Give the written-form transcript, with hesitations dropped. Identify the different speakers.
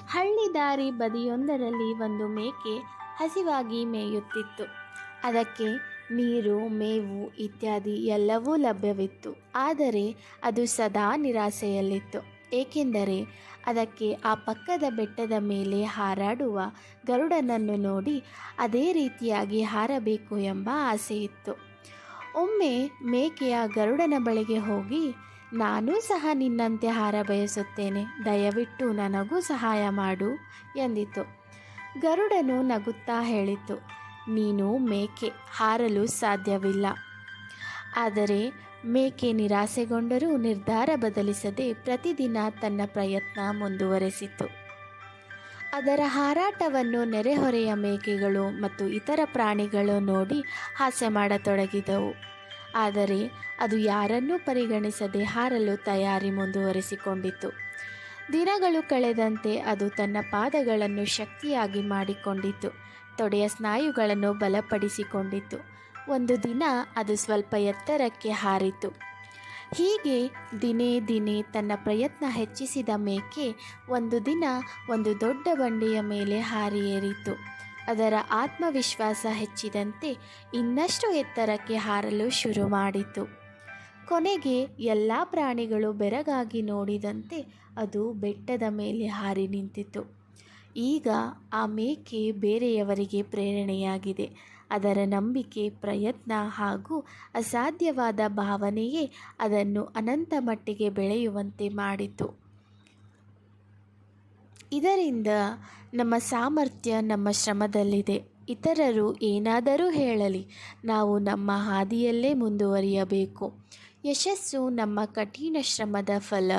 Speaker 1: ಹಳ್ಳಿ ದಾರಿ ಬದಿಯೊಂದರಲ್ಲಿ ಒಂದು ಮೇಕೆ ಹಸಿವಾಗಿ ಮೇಯುತ್ತಿತ್ತು. ಅದಕ್ಕೆ ನೀರು, ಮೇವು ಇತ್ಯಾದಿ ಎಲ್ಲವೂ ಲಭ್ಯವಿತ್ತು. ಆದರೆ ಅದು ಸದಾ ನಿರಾಸೆಯಲ್ಲಿತ್ತು. ಏಕೆಂದರೆ ಅದಕ್ಕೆ ಆ ಪಕ್ಕದ ಬೆಟ್ಟದ ಮೇಲೆ ಹಾರಾಡುವ ಗರುಡನನ್ನು ನೋಡಿ ಅದೇ ರೀತಿಯಾಗಿ ಹಾರಬೇಕು ಎಂಬ ಆಸೆಯಿತ್ತು. ಒಮ್ಮೆ ಮೇಕೆಯ ಗರುಡನ ಬಳಿಗೆ ಹೋಗಿ, ನಾನೂ ಸಹ ನಿನ್ನಂತೆ ಹಾರ ಬಯಸುತ್ತೇನೆ, ದಯವಿಟ್ಟು ನನಗೂ ಸಹಾಯ ಮಾಡು ಎಂದಿತು. ಗರುಡನು ನಗುತ್ತಾ ಹೇಳಿತು, ನೀನು ಮೇಕೆ, ಹಾರಲು ಸಾಧ್ಯವಿಲ್ಲ. ಆದರೆ ಮೇಕೆ ನಿರಾಸೆಗೊಂಡರೂ ನಿರ್ಧಾರ ಬದಲಿಸದೆ ಪ್ರತಿದಿನ ತನ್ನ ಪ್ರಯತ್ನ ಮುಂದುವರೆಸಿತು. ಅದರ ಹಾರಾಟವನ್ನು ನೆರೆಹೊರೆಯ ಮೇಕೆಗಳು ಮತ್ತು ಇತರ ಪ್ರಾಣಿಗಳು ನೋಡಿ ಹಾಸ್ಯ ಮಾಡತೊಡಗಿದವು. ಆದರೆ ಅದು ಯಾರನ್ನೂ ಪರಿಗಣಿಸದೆ ಹಾರಲು ತಯಾರಿ ಮುಂದುವರಿಸಿಕೊಂಡಿತು. ದಿನಗಳು ಕಳೆದಂತೆ ಅದು ತನ್ನ ಪಾದಗಳನ್ನು ಶಕ್ತಿಯಾಗಿ ಮಾಡಿಕೊಂಡಿತು, ತೊಡೆಯ ಸ್ನಾಯುಗಳನ್ನು ಬಲಪಡಿಸಿಕೊಂಡಿತು. ಒಂದು ದಿನ ಅದು ಸ್ವಲ್ಪ ಎತ್ತರಕ್ಕೆ ಹಾರಿತು. ಹೀಗೆ ದಿನೇ ದಿನೇ ತನ್ನ ಪ್ರಯತ್ನ ಹೆಚ್ಚಿಸಿದ ಮೇಕೆ ಒಂದು ದಿನ ಒಂದು ದೊಡ್ಡ ಬಂಡೆಯ ಮೇಲೆ ಹಾರಿ ಏರಿತು. ಅದರ ಆತ್ಮವಿಶ್ವಾಸ ಹೆಚ್ಚಿದಂತೆ ಇನ್ನಷ್ಟು ಎತ್ತರಕ್ಕೆ ಹಾರಲು ಶುರು ಮಾಡಿತು. ಕೊನೆಗೆ ಎಲ್ಲ ಪ್ರಾಣಿಗಳು ಬೆರಗಾಗಿ ನೋಡಿದಂತೆ ಅದು ಬೆಟ್ಟದ ಮೇಲೆ ಹಾರಿ ನಿಂತಿತು. ಈಗ ಆ ಮೇಕೆ ಬೇರೆಯವರಿಗೆ ಪ್ರೇರಣೆಯಾಗಿದೆ. ಅದರ ನಂಬಿಕೆ, ಪ್ರಯತ್ನ ಹಾಗೂ ಅಸಾಧ್ಯವಾದ ಭಾವನೆಯೇ ಅದನ್ನು ಅನಂತ ಮಟ್ಟಿಗೆ ಬೆಳೆಯುವಂತೆ ಮಾಡಿತು. ಇದರಿಂದ ನಮ್ಮ ಸಾಮರ್ಥ್ಯ ನಮ್ಮ ಶ್ರಮದಲ್ಲಿದೆ. ಇತರರು ಏನಾದರೂ ಹೇಳಲಿ, ನಾವು ನಮ್ಮ ಹಾದಿಯಲ್ಲೇ ಮುಂದುವರಿಯಬೇಕು. ಯಶಸ್ಸು ನಮ್ಮ ಕಠಿಣ ಶ್ರಮದ ಫಲ.